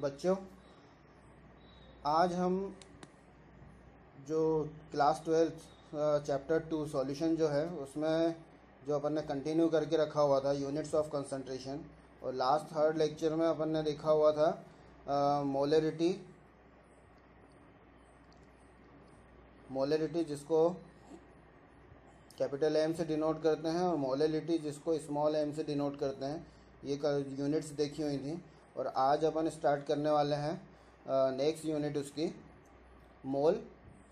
बच्चों, आज हम जो क्लास 12 चैप्टर 2 सॉल्यूशन जो है उसमें जो अपन ने कंटिन्यू करके रखा हुआ था यूनिट्स ऑफ कंसंट्रेशन, और लास्ट थर्ड लेक्चर में अपन ने देखा हुआ था मोलरिटी जिसको कैपिटल एम से डिनोट करते हैं और मोलरिटी जिसको स्मॉल एम से डिनोट करते हैं। ये यूनिट्स देखी हुई थी और आज अपन स्टार्ट करने वाले हैं नेक्स्ट यूनिट उसकी मोल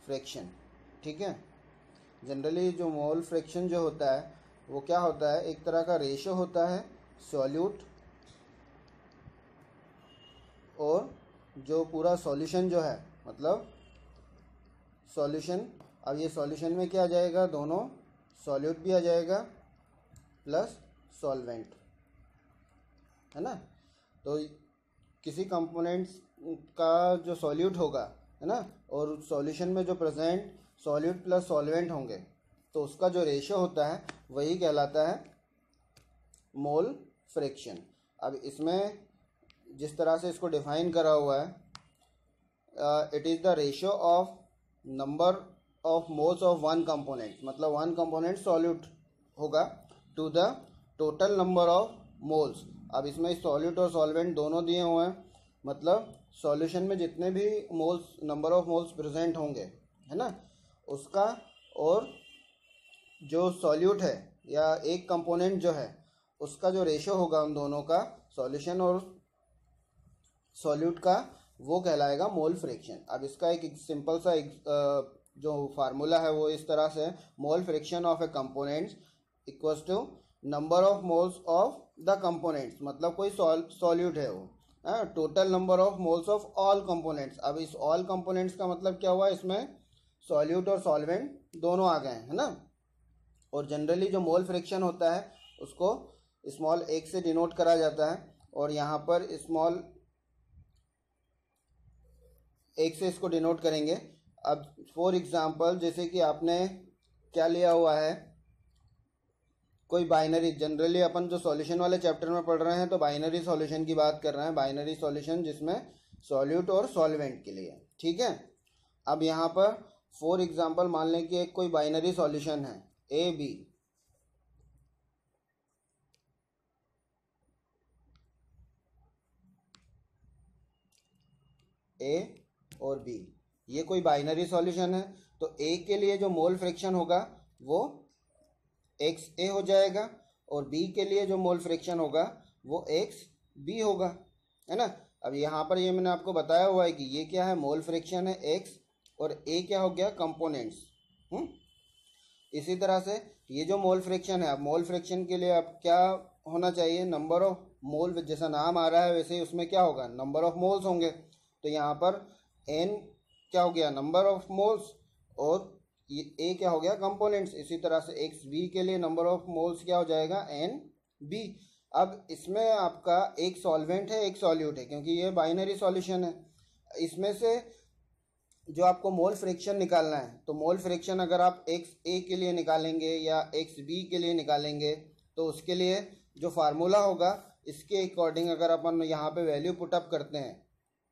फ्रैक्शन। ठीक है। जनरली जो मोल फ्रैक्शन जो होता है वो क्या होता है, एक तरह का रेशो होता है सॉल्यूट और जो पूरा सॉल्यूशन जो है, मतलब सॉल्यूशन। अब ये सॉल्यूशन में क्या आ जाएगा, दोनों सॉल्यूट भी आ जाएगा प्लस सॉल्वेंट, है ना। तो किसी कंपोनेंट्स का जो सॉल्यूट होगा, है ना, और सॉल्यूशन में जो प्रेजेंट सॉल्यूट प्लस सॉल्वेंट होंगे तो उसका जो रेशो होता है वही कहलाता है मोल फ्रैक्शन। अब इसमें जिस तरह से इसको डिफाइन करा हुआ है, it is the ratio of number of moles of one component, मतलब वन कंपोनेंट सॉल्यूट होगा to the total number of moles. अब इसमें सॉल्यूट और सॉल्वेंट दोनों दिए हुए हैं, मतलब सॉल्यूशन में जितने भी moles number of moles present होंगे, है ना, उसका, और जो सॉल्यूट है या एक कंपोनेंट जो है उसका जो रेशो होगा उन दोनों का, सॉल्यूशन और सॉल्यूट का, वो कहलाएगा मोल फ्रैक्शन। अब इसका एक सिंपल सा जो फार्मूला है वो इस तरह से, mole fraction of a components equals to number of moles of the components, मतलब कोई सॉल्यूट है वो, total number of moles of all components. अब इस ऑल कंपोनेंट्स का मतलब क्या हुआ, इसमें सॉल्यूट और सॉल्वेंट दोनों आ गए, है ना। और जनरली जो मोल फ्रैक्शन होता है उसको स्मॉल एक से डिनोट करा जाता है, और यहाँ पर स्मॉल एक से इसको डिनोट करेंगे। अब फॉर एग्जांपल, जैसे कि आपने क्या लिया हुआ है, कोई बाइनरी, जनरली अपन जो सॉल्यूशन वाले चैप्टर में पढ़ रहे हैं तो बाइनरी सॉल्यूशन की बात कर रहे हैं, बाइनरी सॉल्यूशन जिसमें सॉल्यूट और सॉल्वेंट के लिए। ठीक है। अब यहाँ पर फॉर एग्जांपल मान लें कि एक कोई बाइनरी सॉल्यूशन है ए बी, ए और बी, ये कोई बाइनरी सॉल्यूशन है। तो ए के लिए जो मोल फ्रैक्शन होगा वो एक्स ए हो जाएगा, और बी के लिए जो मोल फ्रैक्शन होगा वो एक्स बी होगा, है ना। अब यहाँ पर ये मैंने आपको बताया हुआ है कि ये क्या है, मोल फ्रैक्शन है एक्स, और ए क्या हो गया, कंपोनेंट्स। इसी तरह से ये जो मोल फ्रैक्शन है, अब मोल फ्रैक्शन के लिए अब क्या होना चाहिए, नंबर ऑफ मोल, जैसा नाम आ रहा है वैसे ही उसमें क्या होगा, नंबर ऑफ मोल्स होंगे। तो यहाँ पर एन क्या हो गया, नंबर ऑफ मोल्स, और ये ए क्या हो गया, कंपोनेंट्स। इसी तरह से एक्स बी के लिए नंबर ऑफ मोल्स क्या हो जाएगा, एन बी। अब इसमें आपका एक सॉल्वेंट है एक सॉल्यूट है, क्योंकि ये बाइनरी सॉल्यूशन है। इसमें से जो आपको मोल फ्रैक्शन निकालना है, तो मोल फ्रैक्शन अगर आप एक्स ए के लिए निकालेंगे या एक्स बी के लिए निकालेंगे तो उसके लिए जो फार्मूला होगा, इसके अकॉर्डिंग अगर अपन यहाँ पे वैल्यू पुटअप करते हैं,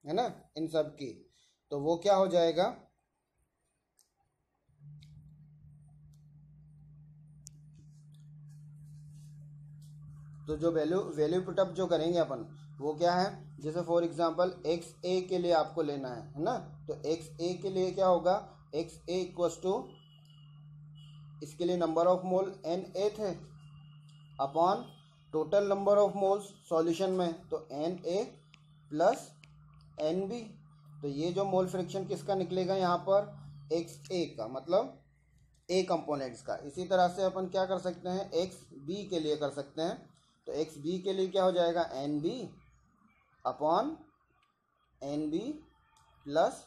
है ना, इन सब की, तो वो क्या हो जाएगा, तो जो वैल्यू पुटअप जो करेंगे अपन वो क्या है, जैसे फॉर एग्जांपल एक्स ए के लिए आपको लेना है ना, तो एक्स ए के लिए क्या होगा, एक्स ए इक्वल्स टू, इसके लिए number of mole N A थे upon total number of moles solution में, तो N A plus N B. तो ये जो मोल फ्रैक्शन किसका निकलेगा यहाँ पर, एक्स ए का, मतलब ए कंपोनेंट्स का। इसी तरह से अपन क्या कर सकते हैं, एक्स बी के लिए कर सकते हैं। तो एक्स बी के लिए क्या हो जाएगा, N B upon N B plus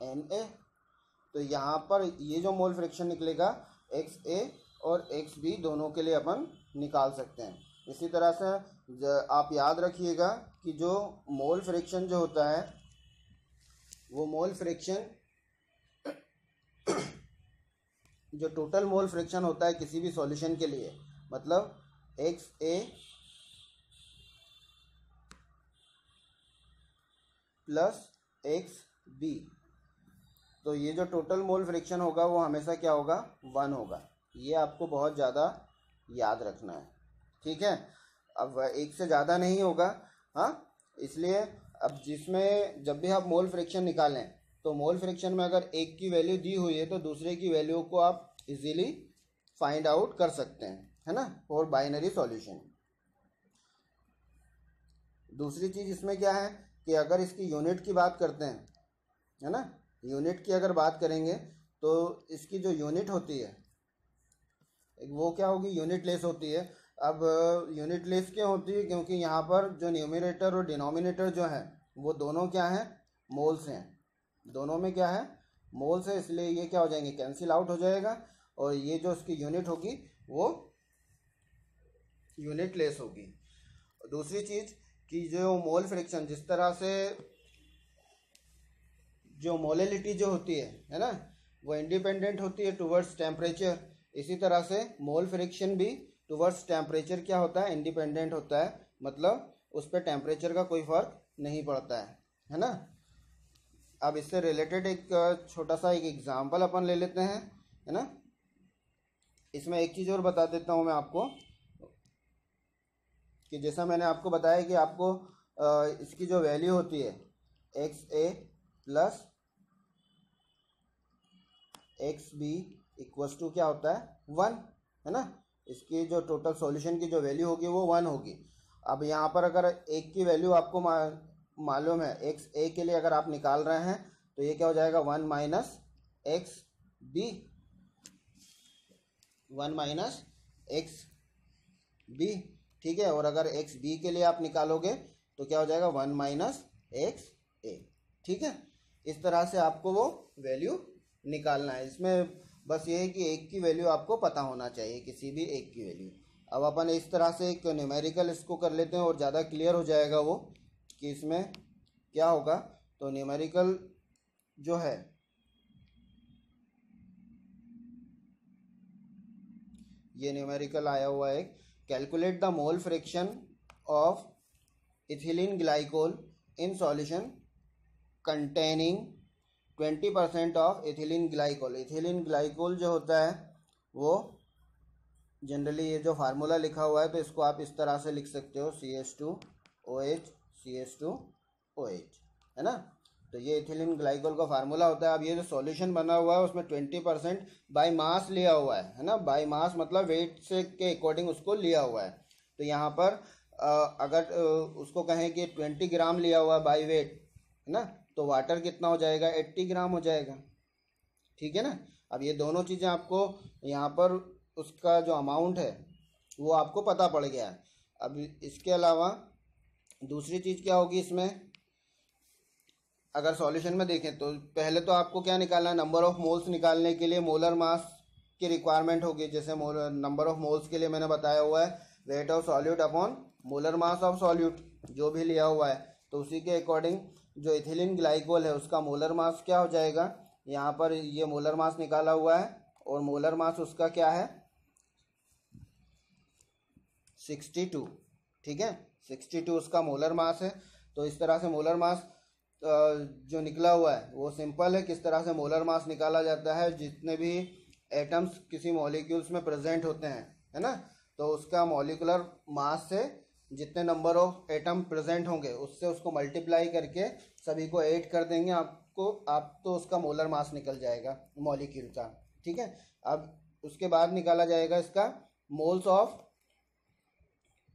N A. तो यहाँ पर ये जो मोल फ्रैक्शन निकलेगा एक्स ए और एक्स बी दोनों के लिए अपन निकाल सकते हैं। इसी तरह से आप याद रखिएगा कि जो मोल फ्रैक्शन जो होता है वो मोल फ्रैक्शन जो टोटल मोल फ्रैक्शन होता है किसी भी सॉल्यूशन के लिए, मतलब x A plus X B. तो ये जो टोटल मोल फ्रिक्शन होगा वो हमेशा क्या होगा, 1 होगा। ये आपको बहुत ज़्यादा याद रखना है, ठीक है। अब एक से ज़्यादा नहीं होगा, हाँ। इसलिए अब जिसमें जब भी आप मोल फ्रिक्शन निकालें तो मोल फ्रिक्शन में अगर एक की वैल्यू दी हुई है तो दूसरे की वैल्यू को आप इजीली फाइंड आउट कर सकते हैं, है ना, फॉर बाइनरी सॉल्यूशन। दूसरी चीज़ इसमें क्या है कि अगर इसकी यूनिट की बात करते हैं, है ना, यूनिट की अगर बात करेंगे तो इसकी जो यूनिट होती है वो क्या होगी, यूनिट लेस होती है। अब यूनिट लेस क्यों होती है, क्योंकि यहाँ पर जो न्यूमरेटर और डिनोमिनेटर जो है वो दोनों क्या हैं, मोल्स हैं। दोनों में क्या है, मोल्स है, इसलिए ये क्या हो जाएंगे, कैंसिल आउट हो जाएगा। और ये जो उसकी यूनिट होगी वो यूनिट लेस होगी। दूसरी चीज़ कि जो मोल फ्रिक्शन, जिस तरह से जो मोलिलिटी जो होती है ना, वो इंडिपेंडेंट होती है टुवर्ड्स टेम्परेचर, इसी तरह से मोल फ्रिक्शन भी टुवर्ड्स टेम्परेचर क्या होता है, इंडिपेंडेंट होता है। मतलब उस पर टेम्परेचर का कोई फर्क नहीं पड़ता है ना। अब इससे रिलेटेड एक छोटा सा एक एग्जांपल अपन ले लेते हैं, है ना। इसमें एक चीज़ और बता देता हूँ मैं आपको कि जैसा मैंने आपको बताया कि आपको इसकी जो वैल्यू होती है X A plus X B equals to क्या होता है, 1, है ना। इसकी जो टोटल सॉल्यूशन की जो वैल्यू होगी वो 1 होगी। अब यहाँ पर अगर एक की वैल्यू आपको मालूम है, एक्स ए के लिए अगर आप निकाल रहे हैं तो ये क्या हो जाएगा, 1 minus X B, 1 minus X B, ठीक है। और अगर एक्स बी के लिए आप निकालोगे तो क्या हो जाएगा, 1 माइनस एक्स ए, ठीक है। इस तरह से आपको वो वैल्यू निकालना है। इसमें बस ये है कि एक की वैल्यू आपको पता होना चाहिए, किसी भी एक की वैल्यू। अब अपन इस तरह से एक न्यूमेरिकल इसको कर लेते हैं और ज़्यादा क्लियर हो जाएगा वो कि इसमें क्या होगा। तो न्यूमेरिकल जो है ये न्यूमेरिकल आया हुआ है, calculate the mole fraction of ethylene glycol in solution containing 20% of ethylene glycol. Ethylene glycol जो होता है वो जनरली ये जो फार्मूला लिखा हुआ है तो इसको आप इस तरह से लिख सकते हो, CH2OH CH2OH, है ना। तो ये इथिलीन ग्लाइकोल का फार्मूला होता है। अब ये जो सॉल्यूशन बना हुआ है उसमें 20% बाय मास लिया हुआ है ना। बाय मास मतलब वेट से के अकॉर्डिंग उसको लिया हुआ है। तो यहाँ पर अगर उसको कहें कि 20 ग्राम लिया हुआ है बाय वेट, है ना, तो वाटर कितना हो जाएगा, 80 ग्राम हो जाएगा, ठीक है ना। अब ये दोनों चीज़ें आपको यहाँ पर उसका जो अमाउंट है वो आपको पता पड़ गया है। अब इसके अलावा दूसरी चीज़ क्या होगी इसमें, अगर सॉल्यूशन में देखें तो पहले तो आपको क्या निकालना है, नंबर ऑफ मोल्स निकालने के लिए मोलर मास की रिक्वायरमेंट होगी। जैसे नंबर ऑफ मोल्स के लिए मैंने बताया हुआ है weight of solute upon molar mass of solute, जो भी लिया हुआ है। तो उसी के अकॉर्डिंग जो इथिलीन ग्लाइकोल है उसका मोलर मास क्या हो जाएगा, यहाँ पर ये मोलर मास निकाला हुआ है और मोलर मास उसका क्या है, 62, ठीक है। 62 उसका मोलर मास है। तो इस तरह से मोलर मास जो निकला हुआ है वो सिंपल है। किस तरह से मोलर मास निकाला जाता है, जितने भी एटम्स किसी मॉलिक्यूल्स में प्रेजेंट होते हैं, है ना, तो उसका मॉलिकुलर मास से जितने नंबर ऑफ एटम प्रेजेंट होंगे उससे उसको मल्टीप्लाई करके सभी को ऐड कर देंगे आप तो उसका मोलर मास निकल जाएगा मॉलिक्यूल का, ठीक है। अब उसके बाद निकाला जाएगा इसका मोल्स ऑफ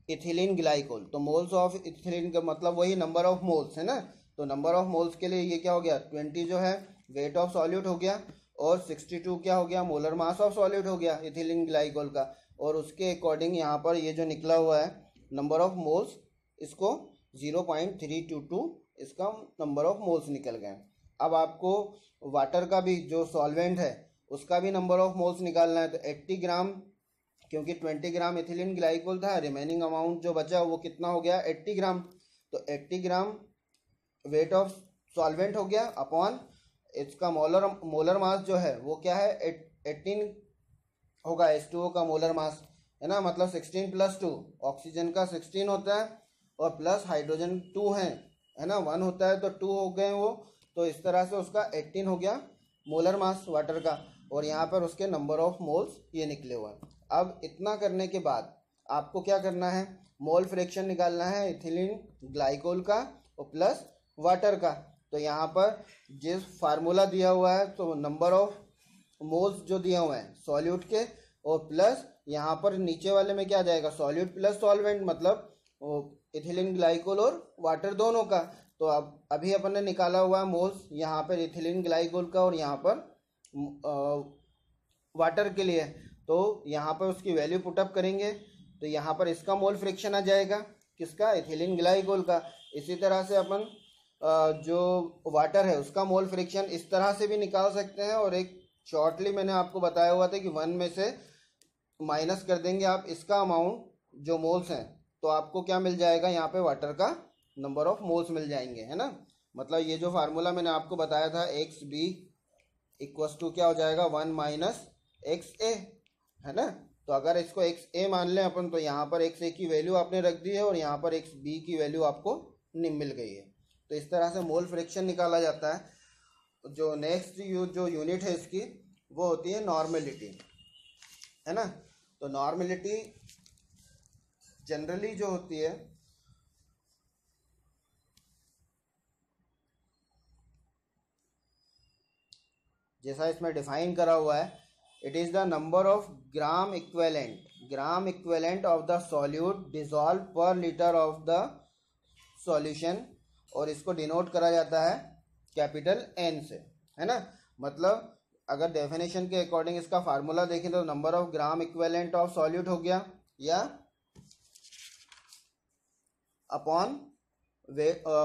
इथिलीन ग्लाइकोल। तो मोल्स ऑफ इथिलीन का मतलब वही नंबर ऑफ मोल्स है ना। तो नंबर ऑफ मोल्स के लिए ये क्या हो गया, 20 जो है वेट ऑफ सॉल्यूट हो गया और 62 क्या हो गया, मोलर मास ऑफ सॉल्यूट हो गया इथिलीन ग्लाइकोल का। और उसके अकॉर्डिंग यहाँ पर ये जो निकला हुआ है नंबर ऑफ मोल्स, इसको 0.322 इसका नंबर ऑफ मोल्स निकल गए। अब आपको वाटर का भी जो सॉल्वेंट है उसका भी नंबर ऑफ मोल्स निकालना है। तो 80 ग्राम, क्योंकि 20 ग्राम इथिलीन ग्लाइकोल था, रिमेनिंग अमाउंट जो बचा वो कितना हो गया, 80 ग्राम। तो 80 ग्राम वेट ऑफ सॉल्वेंट हो गया अपॉन इसका मोलर मास जो है वो क्या है, 18 होगा H2O का मोलर मास, है ना। मतलब 16 + 2, ऑक्सीजन का 16 होता है और प्लस हाइड्रोजन 2 है, है ना, 1 होता है तो 2 हो गए वो, तो इस तरह से उसका 18 हो गया मोलर मास वाटर का, और यहाँ पर उसके नंबर ऑफ मोल्स ये निकले हुए हैं। अब इतना करने के बाद आपको क्या करना है, मोल फ्रैक्शन निकालना है इथिलीन ग्लाइकोल का और प्लस वाटर का। तो यहाँ पर जिस फार्मूला दिया हुआ है तो नंबर ऑफ मोल्स जो दिए हुए हैं सॉल्यूट के, और प्लस यहाँ पर नीचे वाले में क्या आ जाएगा, सॉल्यूट प्लस सॉल्वेंट, मतलब इथिलीन ग्लाइकोल और वाटर दोनों का। तो अब अभी अपन ने निकाला हुआ है मोल्स यहाँ पर इथिलीन ग्लाइकोल का और यहाँ पर वाटर के लिए, तो यहाँ पर उसकी वैल्यू पुटअप करेंगे तो यहाँ पर इसका मोल फ्रैक्शन आ जाएगा, किसका, इथिलीन ग्लाइकोल का। इसी तरह से अपन जो वाटर है उसका मोल फ्रैक्शन इस तरह से भी निकाल सकते हैं, और एक शॉर्टली मैंने आपको बताया हुआ था कि 1 में से माइनस कर देंगे आप इसका अमाउंट जो मोल्स हैं, तो आपको क्या मिल जाएगा, यहाँ पे वाटर का नंबर ऑफ मोल्स मिल जाएंगे, है ना। मतलब ये जो फार्मूला मैंने आपको बताया था एक्स बी इक्वस टू क्या हो जाएगा, 1 माइनस एक्स ए, है ना। तो अगर इसको एक्स ए मान लें अपन, तो यहाँ पर एक्स ए की वैल्यू आपने रख दी है और यहाँ पर एक्स बी की वैल्यू आपको मिल गई है। तो इस तरह से मोल फ्रैक्शन निकाला जाता है। जो नेक्स्ट जो यूनिट है इसकी वो होती है नॉर्मेलिटी, है ना। तो नॉर्मेलिटी जनरली जो होती है जैसा इसमें डिफाइन करा हुआ है, it is the number of gram equivalent of the solute dissolve पर लीटर ऑफ द सॉल्यूशन, और इसको डिनोट करा जाता है कैपिटल एन से, है ना। मतलब अगर डेफिनेशन के अकॉर्डिंग इसका फार्मूला देखें तो number of gram equivalent of solute हो गया, या upon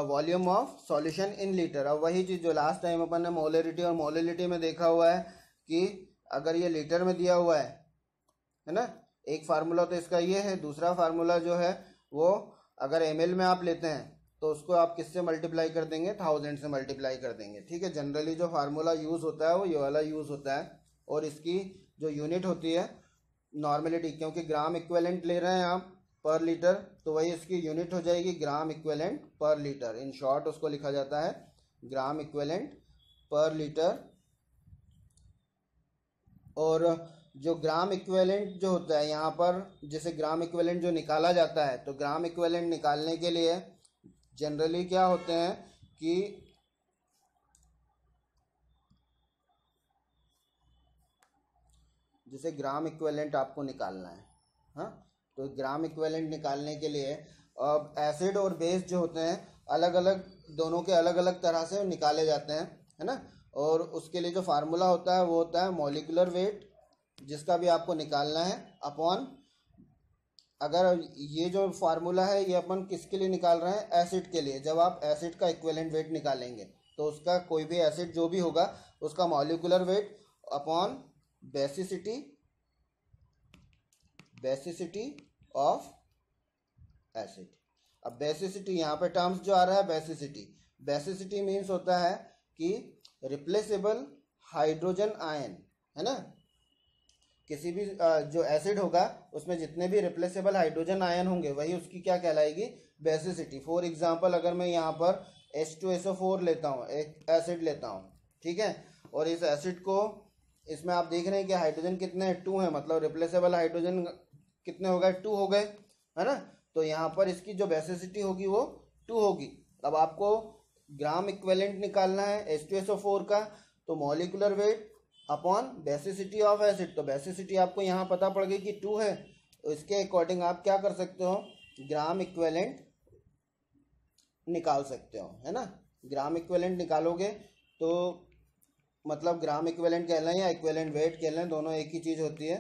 volume of solution in litre. अब वही चीज़ जो लास्ट टाइम अपन ने मोलरिटी और मोलिलिटी में देखा हुआ है कि अगर ये लीटर में दिया हुआ है ना, एक फार्मूला तो इसका ये है, दूसरा फार्मूला जो है वो अगर ml में आप लेते हैं तो उसको आप किससे मल्टीप्लाई कर देंगे, 1000 से मल्टीप्लाई कर देंगे, ठीक है। जनरली जो फार्मूला यूज़ होता है वो ये वाला यूज़ होता है, और इसकी जो यूनिट होती है नॉर्मेलिटी, क्योंकि ग्राम इक्वेलेंट ले रहे हैं आप पर लीटर, तो वही इसकी यूनिट हो जाएगी ग्राम इक्वेलेंट पर लीटर। इन शॉर्ट उसको लिखा जाता है ग्राम इक्वेलेंट पर लीटर। और जो ग्राम इक्वेलेंट जो होता है यहाँ पर, जैसे ग्राम इक्वेलेंट जो निकाला जाता है, तो ग्राम इक्वेलेंट निकालने के लिए जनरली क्या होते हैं कि जैसे ग्राम इक्वेलेंट आपको निकालना है, हाँ, तो ग्राम इक्वेलेंट निकालने के लिए अब एसिड और बेस जो होते हैं अलग अलग, दोनों के अलग अलग तरह से निकाले जाते हैं, है ना। और उसके लिए जो फार्मूला होता है वो होता है मॉलिक्यूलर वेट, जिसका भी आपको निकालना है, अपॉन, अगर ये जो फार्मूला है ये अपन किसके लिए निकाल रहे हैं, एसिड के लिए। जब आप एसिड का इक्विवेलेंट वेट निकालेंगे तो उसका कोई भी एसिड जो भी होगा उसका molecular weight upon basicity of acid. अब बेसिसिटी यहाँ पे टर्म्स जो आ रहा है, बेसिसिटी मीन्स होता है कि रिप्लेसेबल हाइड्रोजन आयन, है ना। किसी भी जो एसिड होगा उसमें जितने भी रिप्लेसेबल हाइड्रोजन आयन होंगे वही उसकी क्या कहलाएगी, बेसिसिटी। फॉर एग्जांपल अगर मैं यहाँ पर H2SO4 लेता हूँ, एक एसिड लेता हूँ, ठीक है, और इस एसिड को, इसमें आप देख रहे हैं कि हाइड्रोजन कितने हैं, 2 हैं, मतलब रिप्लेसेबल हाइड्रोजन कितने हो गए, 2 हो गए, है ना। तो यहाँ पर इसकी जो बेसिसिटी होगी वो 2 होगी। अब आपको ग्राम इक्विवेलेंट निकालना है H2SO4 का, तो molecular weight upon basicity of acid, तो बेसिसिटी आपको यहाँ पता पड़ गई कि 2 है, तो इसके अकॉर्डिंग आप क्या कर सकते हो, ग्राम इक्विवेलेंट निकाल सकते हो, है ना। ग्राम इक्विवेलेंट निकालोगे तो मतलब ग्राम इक्विवेलेंट कह लें या इक्विवेलेंट वेट कह लें, दोनों एक ही चीज़ होती है।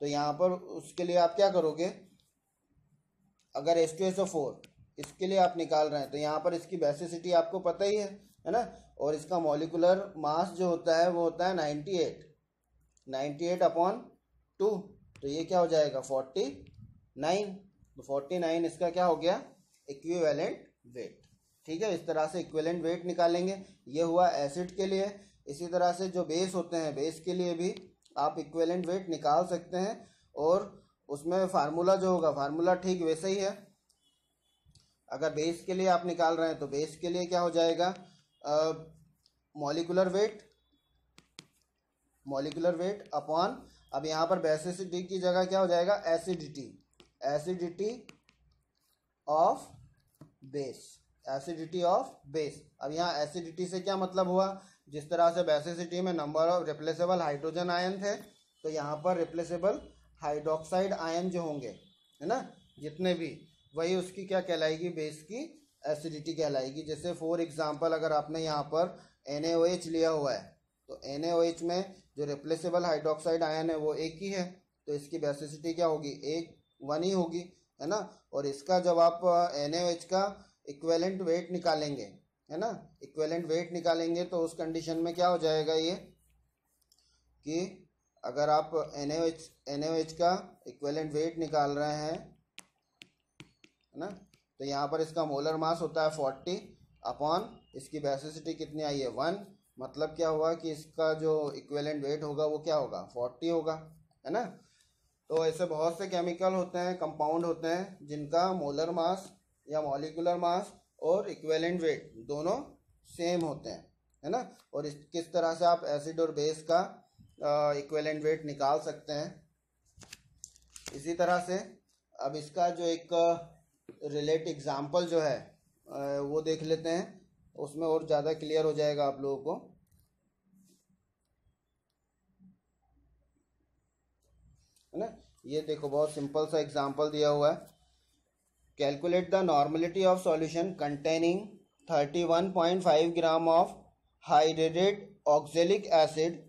तो यहाँ पर उसके लिए आप क्या करोगे, अगर H2SO4 इसके लिए आप निकाल रहे हैं तो यहाँ पर इसकी बेसिसिटी आपको पता ही है ना, और इसका मॉलिक्यूलर मास जो होता है वो होता है 98 अपॉन 2, तो ये क्या हो जाएगा 49, तो 49 इसका क्या हो गया, इक्विवेलेंट वेट, ठीक है। इस तरह से इक्विवेलेंट वेट निकालेंगे। ये हुआ एसिड के लिए। इसी तरह से जो बेस होते हैं, बेस के लिए भी आप इक्विवेलेंट वेट निकाल सकते हैं, और उसमें फार्मूला जो होगा, फार्मूला ठीक वैसे ही है। अगर बेस के लिए आप निकाल रहे हैं तो बेस के लिए क्या हो जाएगा, मॉलिक्यूलर वेट अपॉन, अब यहाँ पर बेसिसिटी की जगह क्या हो जाएगा, एसिडिटी ऑफ बेस। अब यहाँ एसिडिटी से क्या मतलब हुआ, जिस तरह से बेसिसिटी में number of replaceable hydrogen ion थे, तो यहाँ पर रिप्लेसेबल हाइड्रोक्साइड आयन जो होंगे, है ना, जितने भी, वही उसकी क्या कहलाएगी, बेस की एसिडिटी कहलाएगी। जैसे फॉर एग्जांपल अगर आपने यहाँ पर NaOH लिया हुआ है, तो NaOH में जो रिप्लेसेबल हाइड्रोक्साइड आयन है वो एक ही है, तो इसकी बेसिसिटी क्या होगी, 1 ही होगी, है ना। और इसका जब आप NaOH का इक्विवेलेंट वेट निकालेंगे, है ना, इक्विवेलेंट वेट निकालेंगे, तो उस कंडीशन में क्या हो जाएगा ये, कि अगर आप NaOH का इक्विवेलेंट वेट निकाल रहे हैं, है ना, तो यहाँ पर इसका मोलर मास होता है 40 अपॉन इसकी बेसिसिटी कितनी आई है, 1, मतलब क्या हुआ कि इसका जो इक्विवेलेंट वेट होगा वो क्या होगा, 40 होगा, है ना। तो ऐसे बहुत से केमिकल होते हैं, कंपाउंड होते हैं, जिनका मोलर मास या मॉलिक्यूलर मास और इक्विवेलेंट वेट दोनों सेम होते हैं, है ना। और किस तरह से आप एसिड और बेस का इक्विवेलेंट वेट निकाल सकते हैं। इसी तरह से अब इसका जो एक रिलेट एग्जाम्पल जो है वो देख लेते हैं, उसमें और ज़्यादा क्लियर हो जाएगा आप लोगों को, है ना। ये देखो बहुत सिंपल सा एग्जाम्पल दिया हुआ है, calculate the normality of solution containing 31.5 gram of hydrated oxalic acid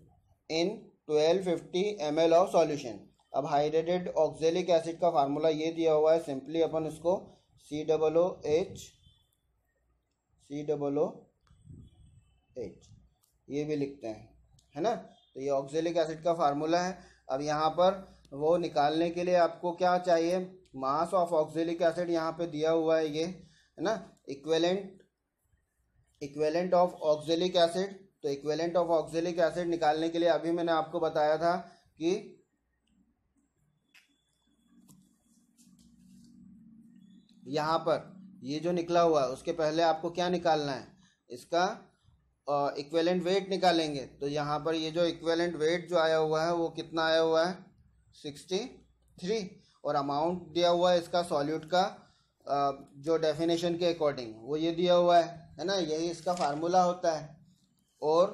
in 1250 ml of solution. अब हाइड्रेटेड ऑक्जेलिक एसिड का फार्मूला ये दिया हुआ है, सिंपली अपन इसको COOH ये भी लिखते हैं, है ना। तो ये ऑक्जेलिक एसिड का फार्मूला है। अब यहाँ पर वो निकालने के लिए आपको क्या चाहिए, मास ऑफ ऑक्जेलिक एसिड यहाँ पे दिया हुआ है, ये, है ना, इक्विवेलेंट ऑफ ऑक्जेलिक एसिड। तो इक्विवेलेंट ऑफ ऑक्जेलिक एसिड निकालने के लिए अभी मैंने आपको बताया था कि यहाँ पर ये जो निकला हुआ है उसके पहले आपको क्या निकालना है, इसका इक्विवेलेंट वेट निकालेंगे। तो यहाँ पर ये जो इक्विवेलेंट वेट जो आया हुआ है वो कितना आया हुआ है, 63, और अमाउंट दिया हुआ है इसका सॉल्यूट का जो डेफिनेशन के अकॉर्डिंग वो ये दिया हुआ है ना, यही इसका फार्मूला होता है। और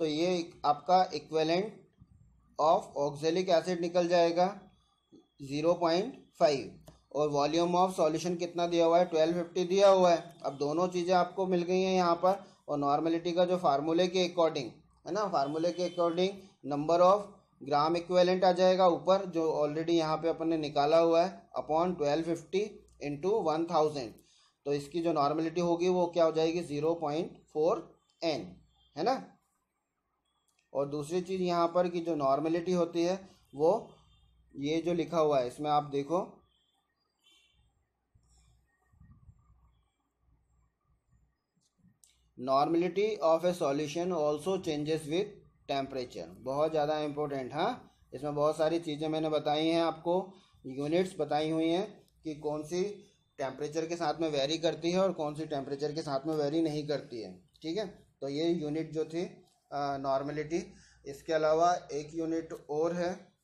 तो ये आपका इक्विवेलेंट ऑफ ऑक्जेलिक एसिड निकल जाएगा 0.5, और वॉल्यूम ऑफ सॉल्यूशन कितना दिया हुआ है, 1250 दिया हुआ है। अब दोनों चीज़ें आपको मिल गई हैं यहाँ पर, और नॉर्मलिटी का जो फार्मूले के अकॉर्डिंग, है ना, फार्मूले के according number of gram equivalent आ जाएगा ऊपर, जो ऑलरेडी यहाँ पे अपन ने निकाला हुआ है, अपॉन 1250 इंटू 1000। तो इसकी जो नॉर्मलिटी होगी वो क्या हो जाएगी, 0.4N, है ना। और दूसरी चीज़ यहाँ पर की जो नॉर्मलिटी होती है वो ये जो लिखा हुआ है इसमें आप देखो, normality of A solution also changes with temperature, बहुत ज़्यादा इम्पोर्टेंट। हाँ, इसमें बहुत सारी चीज़ें मैंने बताई हैं आपको, यूनिट्स बताई हुई हैं कि कौन सी टेम्परेचर के साथ में वेरी करती है और कौन सी टेम्परेचर के साथ में वेरी नहीं करती है, ठीक है। तो ये यूनिट जो थी नॉर्मलिटी। इसके अलावा एक यूनिट और है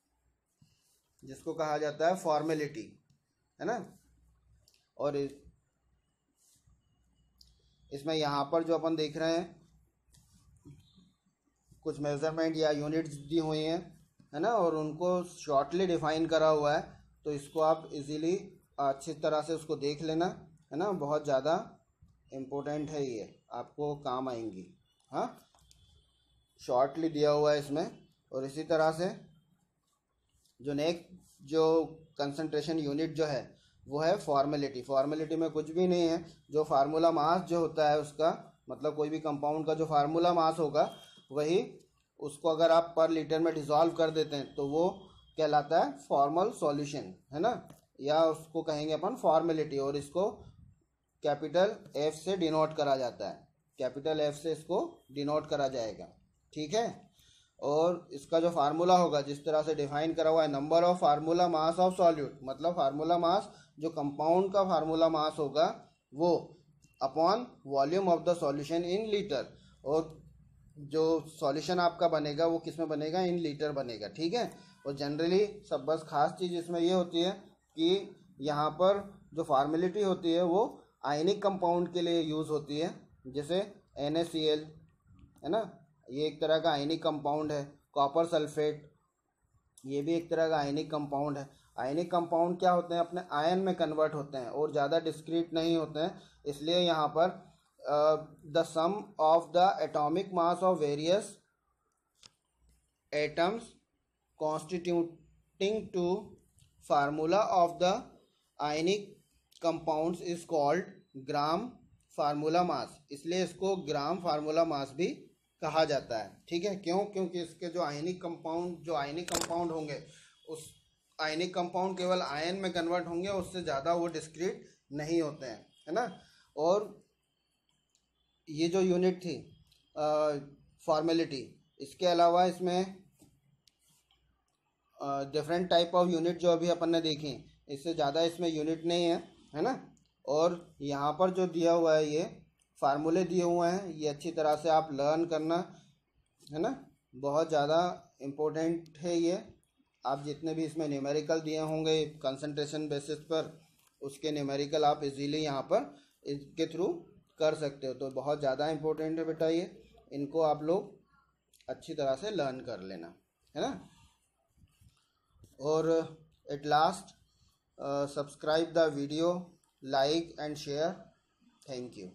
जिसको कहा जाता है फॉर्मेलिटी, है ना। और इसमें यहाँ पर जो अपन देख रहे हैं कुछ मेजरमेंट या यूनिट्स दी हुई हैं, है ना, और उनको शॉर्टली डिफाइन करा हुआ है, तो इसको आप इजीली अच्छी तरह से उसको देख लेना, है ना, बहुत ज़्यादा इम्पोर्टेंट है, ये आपको काम आएंगी। हाँ, शॉर्टली दिया हुआ है इसमें। और इसी तरह से जो नेक्स्ट जो कंसंट्रेशन यूनिट जो है वो है फॉर्मेलिटी। फॉर्मेलिटी में कुछ भी नहीं है, जो फार्मूला मास जो होता है उसका, मतलब कोई भी कंपाउंड का जो फार्मूला मास होगा वही, उसको अगर आप पर लीटर में डिसॉल्व कर देते हैं तो वो कहलाता है फॉर्मल सॉल्यूशन, है ना, या उसको कहेंगे अपन फॉर्मेलिटी। और इसको कैपिटल F से डिनोट करा जाता है, कैपिटल F से इसको डिनोट करा जाएगा, ठीक है। और इसका जो फार्मूला होगा जिस तरह से डिफाइन करा हुआ है, number of formula mass of solute, मतलब फार्मूला मास जो कंपाउंड का फार्मूला मास होगा वो upon volume of the solution in litre, और जो सॉल्यूशन आपका बनेगा वो किस में बनेगा, इन लीटर बनेगा। ठीक है। और जनरली सब बस खास चीज़ इसमें ये होती है कि यहाँ पर जो फार्मेलिटी होती है वो आयनिक कंपाउंड के लिए यूज़ होती है, जैसे NaCl है ना, ये एक तरह का आयनिक कंपाउंड है। कॉपर सल्फेट ये भी एक तरह का आयनिक कंपाउंड है। आयनिक कंपाउंड क्या होते हैं, अपने आयन में कन्वर्ट होते हैं और ज़्यादा डिस्क्रीट नहीं होते हैं, इसलिए यहाँ पर the sum of the atomic mass of various atoms constituting to formula of the ionic compounds is called gram formula mass, इसलिए इसको ग्राम फार्मूला मास भी कहा जाता है। ठीक है। क्यों? क्योंकि इसके जो आयनिक कंपाउंड होंगे उस आयनिक कंपाउंड केवल आयन में कन्वर्ट होंगे, उससे ज़्यादा वो डिस्क्रीट नहीं होते हैं, है ना। और ये जो यूनिट थी फॉर्मेलिटी, इसके अलावा इसमें डिफरेंट टाइप ऑफ यूनिट जो अभी अपन ने देखी, इससे ज़्यादा इसमें यूनिट नहीं है ना। और यहाँ पर जो दिया हुआ है ये फार्मूले दिए हुए हैं, ये अच्छी तरह से आप लर्न करना, है ना, बहुत ज़्यादा इम्पोर्टेंट है ये। आप जितने भी इसमें न्यूमेरिकल दिए होंगे कंसंट्रेशन बेसिस पर, उसके न्यूमेरिकल आप इजीली यहाँ पर इसके थ्रू कर सकते हो, तो बहुत ज़्यादा इम्पोर्टेंट है बेटा ये, इनको आप लोग अच्छी तरह से लर्न कर लेना, है ना। और at last subscribe the video, like and share. Thank you.